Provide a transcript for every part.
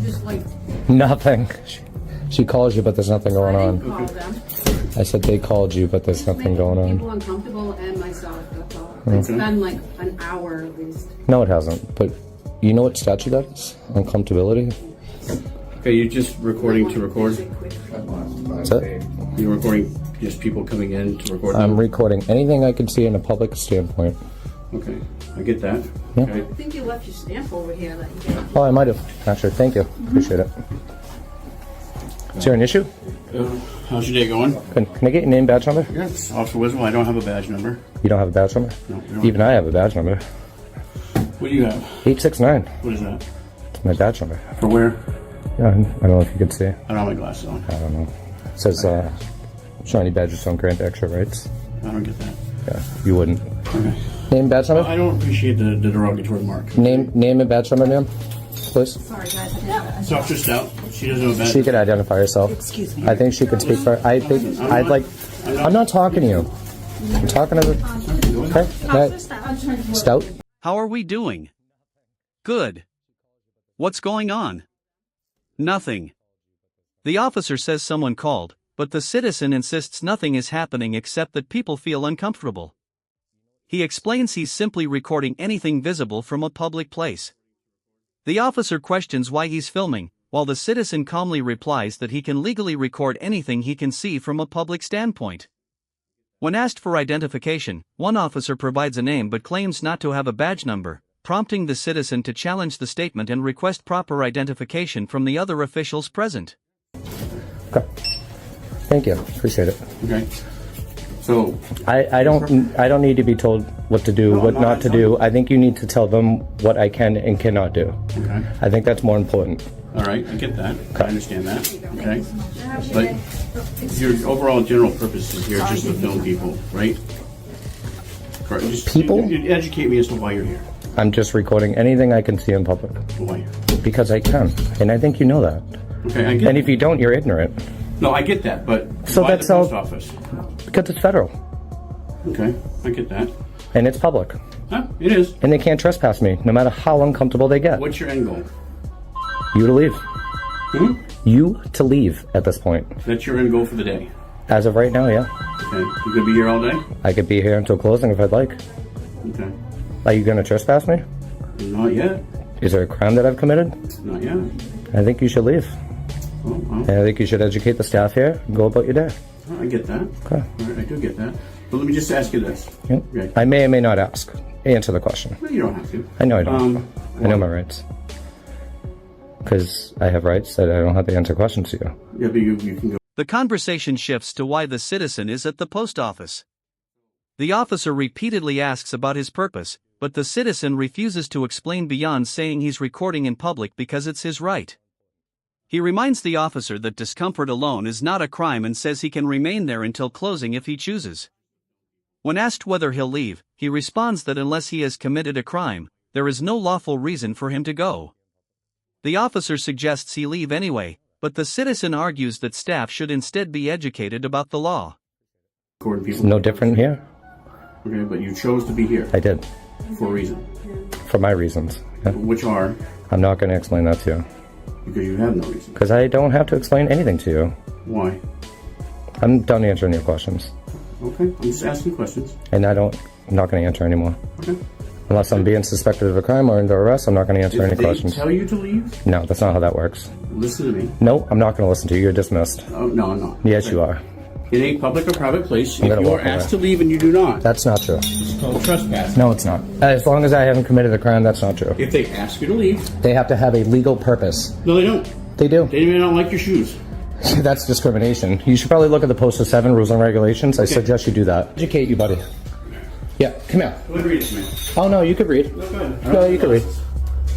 just like... Nothing. She calls you, but there's nothing going on. Call them. I said they called you, but there's nothing going on. People uncomfortable and myself, that's all. It's been like an hour at least. No, it hasn't. But you know what statute that is? Uncomfortability? Okay, you're just recording to record? That's it? You're recording just people coming in to record? I'm recording anything I can see in a public standpoint. Okay, I get that. Yeah. Okay. I think you left your stamp over here that you gave. Oh, I might have. Actually, thank you. Appreciate it. Is there an issue? How's your day going? Can I get your name, badge number? Yes, Officer Wiswell. I don't have a badge number. You don't have a badge number? No, you don't. Even I have a badge number. What do you have? 869. What is that? It's my badge number. For where? Yeah, I don't know if you can see. I don't have my glasses on. I don't know. It says, shiny badges don't grant extra rights. I don't get that. Yeah, you wouldn't. Okay. Name, badge number? I don't appreciate the derogatory mark. Name and badge number, ma'am, please. Sorry, guys. I didn't have It's Officer Stout. She doesn't have a badge. She could identify herself. Excuse me. I think she could speak for. I'm not talking to you. I'm talking to the. Okay. Stout. How are we doing? Good. What's going on? Nothing. The officer says someone called, but the citizen insists nothing is happening except that people feel uncomfortable. He explains he's simply recording anything visible from a public place. The officer questions why he's filming, while the citizen calmly replies that he can legally record anything he can see from a public standpoint. When asked for identification, one officer provides a name but claims not to have a badge number, prompting the citizen to challenge the statement and request proper identification from the other officials present. Okay. Thank you. Appreciate it. Okay. So I don't need to be told what to do, what not to do. I think you need to tell them what I can and cannot do. Okay. I think that's more important. All right, I get that. I understand that. Okay. But your overall general purpose is here just to film people, right? Correct. Just People? You educate me as to why you're here. I'm just recording anything I can see in public. Why? Because I can. And I think you know that. Okay, I get And if you don't, you're ignorant. No, I get that, but So why that's the post all- office? Because it's federal. Okay, I get that. And it's public. Huh? It is. And they can't trespass me, no matter how uncomfortable they get. What's your end goal? You to leave. Hmm? You to leave at this point. That's your end goal for the day. As of right now, yeah. Okay, you gonna be here all day? I could be here until closing if I'd like. Okay. Are you going to trespass me? Not yet. Is there a crime that I've committed? Not yet. I think you should leave. Oh, well, And I think you should educate the staff here and go about your day. I get that. Okay. All right, I do get that. But let me just ask you this. Yep. Okay. I may or may not ask. Answer the question. Well, you don't have to. I know I don't. I know why? my rights. Because I have rights that I don't have to answer questions to you. Yeah, but you can go. The conversation shifts to why the citizen is at the post office. The officer repeatedly asks about his purpose, but the citizen refuses to explain beyond saying he's recording in public because it's his right. He reminds the officer that discomfort alone is not a crime and says he can remain there until closing if he chooses. When asked whether he'll leave, he responds that unless he has committed a crime, there is no lawful reason for him to go. The officer suggests he leave anyway, but the citizen argues that staff should instead be educated about the law. Recording It's people. no different here. Okay, but you chose to be here I did. for a reason. For my reasons. Yeah. Which are I'm not going to explain that to you. because you have no reason. Because I don't have to explain anything to you. Why? I'm done answering your questions. Okay, I'm just asking questions. And I'm not going to answer anymore. Okay. Unless I'm being suspected of a crime or under arrest, I'm not going to answer any Did they questions. tell you to leave? No, that's not how that works. Listen to me. No, I'm not going to listen to you. You're dismissed. Oh, no, I'm not. Yes, you are. In a public or private place, if gonna you are walk asked away. to leave and you do not, That's not true. it's called trespass. No, it's not. As long as I haven't committed a crime, that's not true. If they ask you to leave, They have to have a legal purpose. no, they don't. They do. They may not like your shoes. That's discrimination. You should probably look at the Postal 7 rules and regulations. I suggest you do that. Educate you, buddy. Yeah, come here. Go ahead and read it to me. Oh, no, you could read. Go ahead. No, you can read.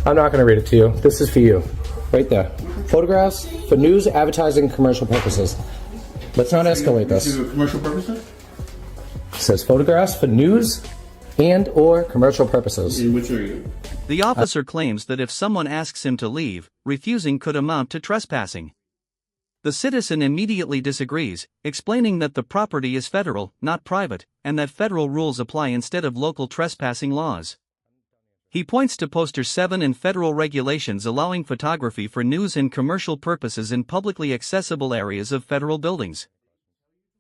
I'm not going to read it to you. This is for you. Right there. Photographs for news, advertising, commercial purposes. Let's not escalate this. To commercial purposes? It says photographs for news and or commercial purposes. In which are you? The officer claims that if someone asks him to leave, refusing could amount to trespassing. The citizen immediately disagrees, explaining that the property is federal, not private, and that federal rules apply instead of local trespassing laws. He points to Poster 7 in federal regulations allowing photography for news and commercial purposes in publicly accessible areas of federal buildings.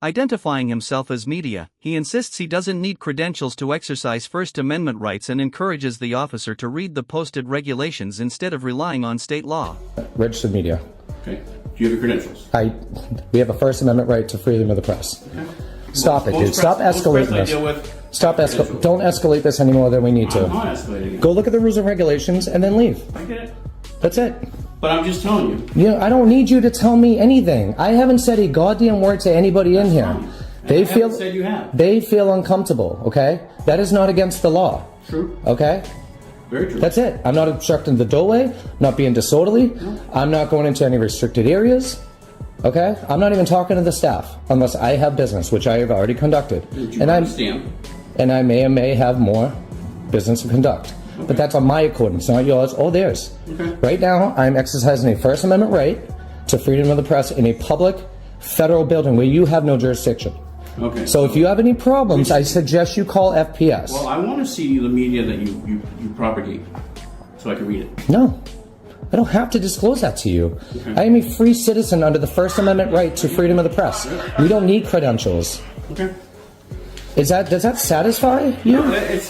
Identifying himself as media, he insists he doesn't need credentials to exercise First Amendment rights and encourages the officer to read the posted regulations instead of relying on state law. Registered media. Okay. Do you have your credentials? We have a First Amendment right to freedom of the press. Okay. Stop it, dude. Stop escalating this. Don't escalate this any more than we need to. I'm not escalating it. Go look at the rules and regulations and then leave. I get it. That's it. But I'm just telling you. Yeah, I don't need you to tell me anything. I haven't said a goddamn word to anybody in here. They said you have. They feel uncomfortable, okay? That is not against the law. True. Okay? Very true. That's it. I'm not obstructing the doorway, not being disorderly. No. I'm not going into any restricted areas. Okay? I'm not even talking to the staff unless I have business, which I have already conducted. And I may or may have more business to conduct. Okay. But that's on my accordance, not yours or theirs. Okay. Right now, I'm exercising a First Amendment right to freedom of the press in a public federal building where you have no jurisdiction. Okay. So if you have any problems, I suggest you call FPS. Well, I want to see the media that you propagate so I can read it. No. I don't have to disclose that to you. Okay. I am a free citizen under the First Amendment right to freedom of the press. We don't need credentials. Okay. Does that satisfy you?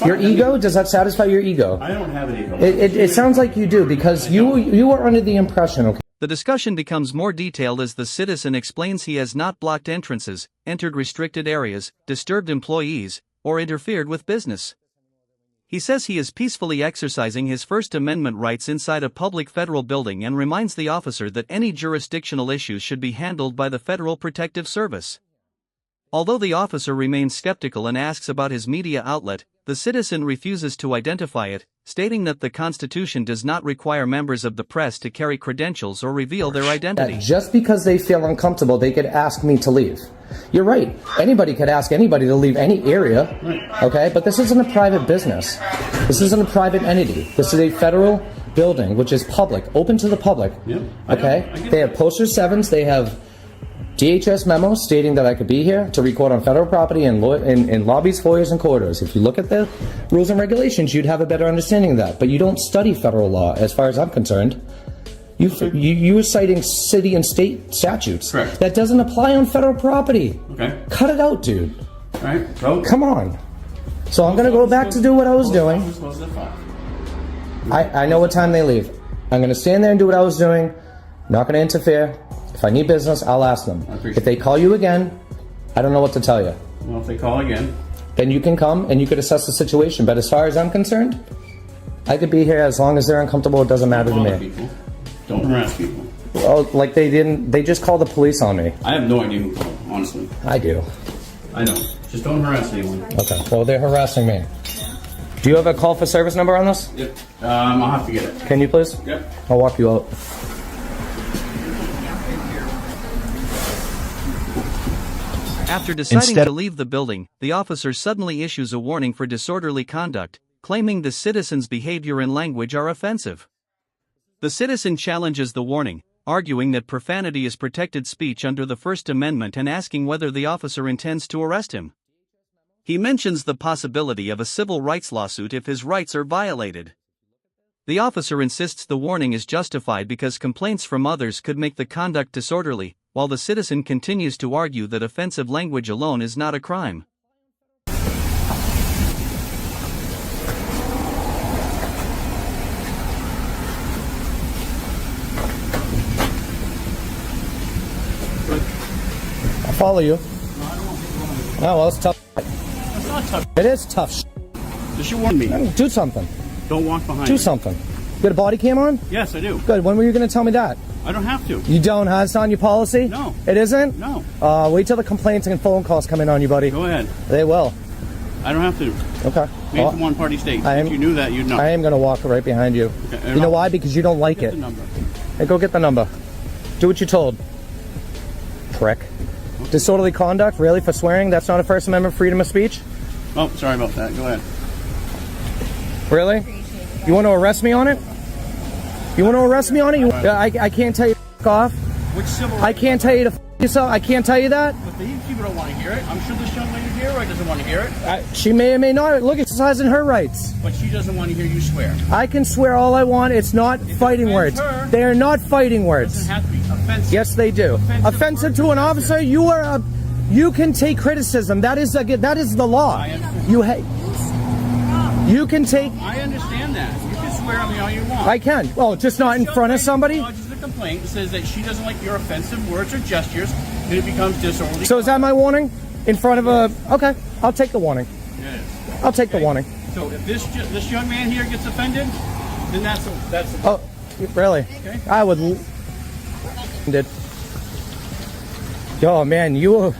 Your ego? Does that satisfy your ego? I don't have an ego. It sounds like you do because you are under the impression, okay? The discussion becomes more detailed as the citizen explains he has not blocked entrances, entered restricted areas, disturbed employees, or interfered with business. He says he is peacefully exercising his First Amendment rights inside a public federal building and reminds the officer that any jurisdictional issues should be handled by the Federal Protective Service. Although the officer remains skeptical and asks about his media outlet, the citizen refuses to identify it, stating that the Constitution does not require members of the press to carry credentials or reveal their identity. Just because they feel uncomfortable, they could ask me to leave. You're right. Anybody could ask anybody to leave any area, okay? But this isn't a private business. This isn't a private entity. This is a federal building, which is public, open to the public, okay? They have poster 7s, they have DHS memos stating that I could be here to record on federal property in lobbies, foyers, and corridors. If you look at the rules and regulations, you'd have a better understanding of that. But you don't study federal law, as far as I'm concerned. You were citing city and state statutes. Correct. That doesn't apply on federal property. Okay. Cut it out, dude. All right. Go. Come on. So I'm going to go back to do what I was doing. I know what time they leave. I'm going to stand there and do what I was doing. Not going to interfere. If I need business, I'll ask them. If they call you again, I don't know what to tell you. Well, if they call again, then you can come and you could assess the situation. But as far as I'm concerned, I could be here as long as they're uncomfortable. It doesn't matter to me. People. Don't harass people. Oh, like they just called the police on me. I have no idea who called, honestly. I do. I know. Just don't harass anyone. Okay. Well, they're harassing me. Do you have a call for service number on this? Yep. I'll have to get it. Can you please? Yep. I'll walk you out. After deciding to leave the building, the officer suddenly issues a warning for disorderly conduct, claiming the citizen's behavior and language are offensive. The citizen challenges the warning, arguing that profanity is protected speech under the First Amendment and asking whether the officer intends to arrest him. He mentions the possibility of a civil rights lawsuit if his rights are violated. The officer insists the warning is justified because complaints from others could make the conduct disorderly, while the citizen continues to argue that offensive language alone is not a crime. I'll follow you. Oh, well, it's tough. That's not tough. It is tough. You should warn me. Do something. Don't walk behind me. Do something. You got a body cam on? Yes, I do. Good. When were you going to tell me that? I don't have to. You don't, huh? It's not on your policy? No. It isn't? No. Wait till the complaints and phone calls come in on you, buddy. Go ahead. They will. I don't have to. Okay. It's a one-party state. If you knew that, you'd know. I am going to walk right behind you. Okay. You know why? Because you don't like it. The number. Hey, go get the number. Do what you're told. Prick. Okay. Disorderly conduct? Really? For swearing? That's not a First Amendment freedom of speech? Oh, sorry about that. Go ahead. Really? You want to arrest me on it? You want to arrest me on it? I can't tell you to f*** off. Which civil I can't tell you to f*** So I can't tell you that. But these people don't want to hear it. I'm sure this young lady here doesn't want to hear it. She may or may not. Look, exercising her rights. But she doesn't want to hear you swear. I can swear all I want. It's not fighting words. her. They are not fighting words. It doesn't have to be offensive. Yes, they do. Offensive to an officer. You can take criticism. That is the law. I understand. You can take. I understand that. You can swear at me all you want. I can. Oh, just not in front of somebody. Lodges a complaint and says that she doesn't like your offensive words or gestures, and it becomes disorderly. So is that my warning? In front of a. Okay, I'll take the warning. Yes. I'll take the warning. So if this young man here gets offended, then that's a Oh, really? Okay. I would. Did. Oh man, you're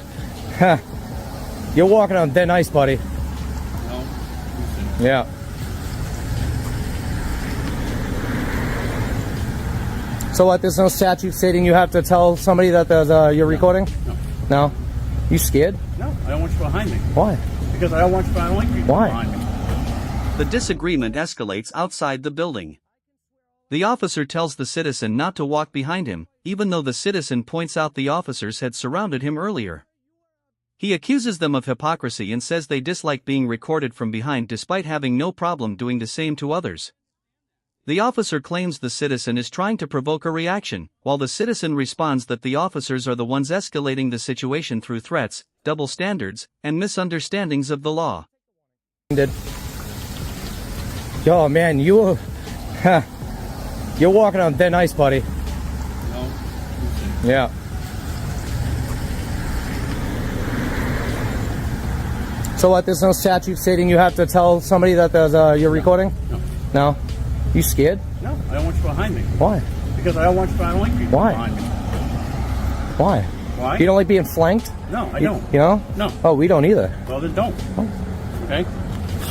walking on thin ice, buddy. No. Yeah. So what? There's no statute stating you have to tell somebody that you're recording? No. No. You scared? No, I don't want you behind me. Why? Because I don't want you. I don't like people Why? behind me. The disagreement escalates outside the building. The officer tells the citizen not to walk behind him, even though the citizen points out the officers had surrounded him earlier. He accuses them of hypocrisy and says they dislike being recorded from behind despite having no problem doing the same to others. The officer claims the citizen is trying to provoke a reaction, while the citizen responds that the officers are the ones escalating the situation through threats, double standards, and misunderstandings of the law. Oh man, you're walking on thin ice, buddy. No. Yeah. So what? There's no statute stating you have to tell somebody that you're recording? No. No. You scared? No, I don't want you behind me. Why? Because I don't want you. I don't like people Why? behind me. Why? Why? You don't like being flanked? No, I don't. You know? No. Oh, we don't either. Well, then don't. Okay?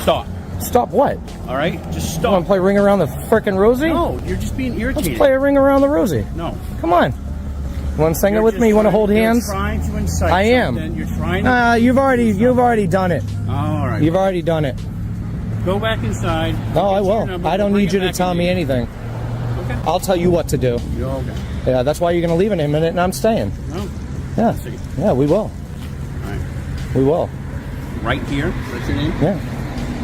Stop. Stop what? All right? Just You want stop. to play Ring Around the frickin' Rosie? No, you're just being irritated. Let's play a Ring Around the Rosie. No. Come on. You want to sing it with me? You want to hold hands? You're trying to incite I am. something. You're trying to... You've already done it. All right. You've already done it. Go back inside. No, I Get your will. number, I don't bring need it you to back tell in me here. anything. Okay. I'll tell you what to do. You're okay. Yeah, that's why you're going to leave in a minute and I'm staying. No. Yeah. See. Yeah, we will. All right. We will. Right here. What's your name? Yeah.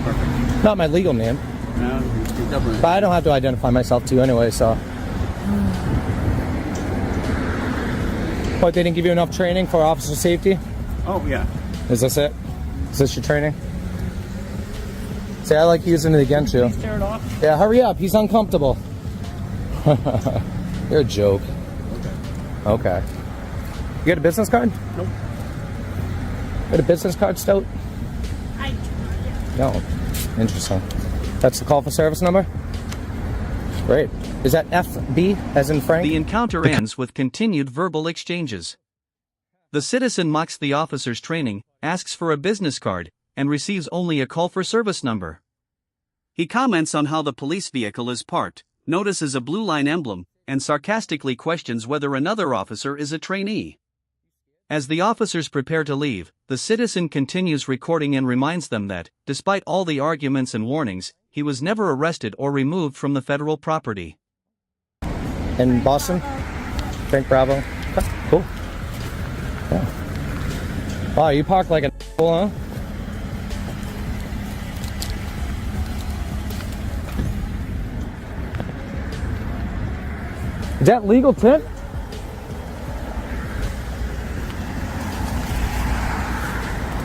Perfect. Not my legal name. Now, you're doubling. But I don't have to identify myself to you anyway, so. What, they didn't give you enough training for officer safety? Oh, yeah. Is this it? Is this your training? See, I like using it against you. Please tear it off. Yeah, hurry up. He's uncomfortable. You're a joke. Okay. You got a business card? Nope. You got a business card, Stout? I No. Interesting. That's the call for service number? Great. Is that FB as in Frank? The encounter ends with continued verbal exchanges. The citizen mocks the officer's training, asks for a business card, and receives only a call for service number. He comments on how the police vehicle is parked, notices a blue line emblem, and sarcastically questions whether another officer is a trainee. As the officers prepare to leave, the citizen continues recording and reminds them that, despite all the arguments and warnings, he was never arrested or removed from the federal property. In Boston? Frank Bravo. Okay, cool. Yeah. Wow, you parked like a huh? Is that legal tip?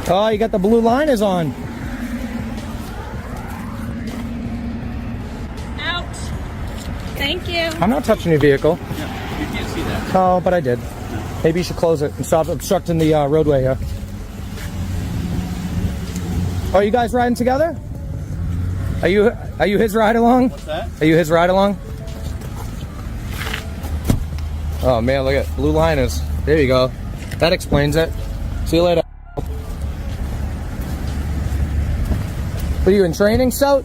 Oh, you got the blue liners on. Ouch. Thank you. I'm not touching your vehicle. Yeah, you can't see that. Oh, but I did. Maybe you should close it and stop obstructing the roadway here. Are you guys riding together? Are you his ride along? What's that? Are you his ride along? Oh man, look at blue liners. There you go. That explains it. See you later. Are you in training, Stout?